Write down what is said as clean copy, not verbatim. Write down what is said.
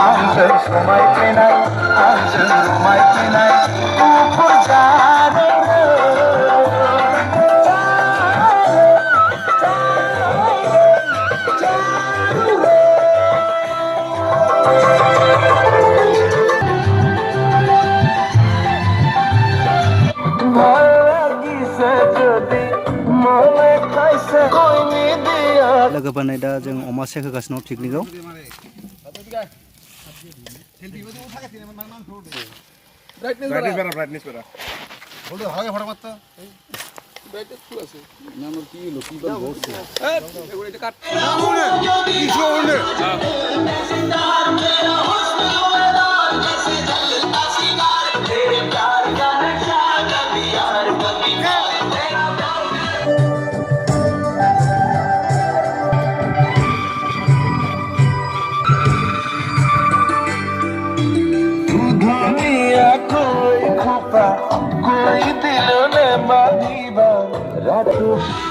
आंजों समाय फैनाय आंजों रमाय फैनाय गुफुर जादों लोगोफोरनो दा जों अमा सेक होगासिनो पिकनिकआव कोई दिल ने मांगी बात रातों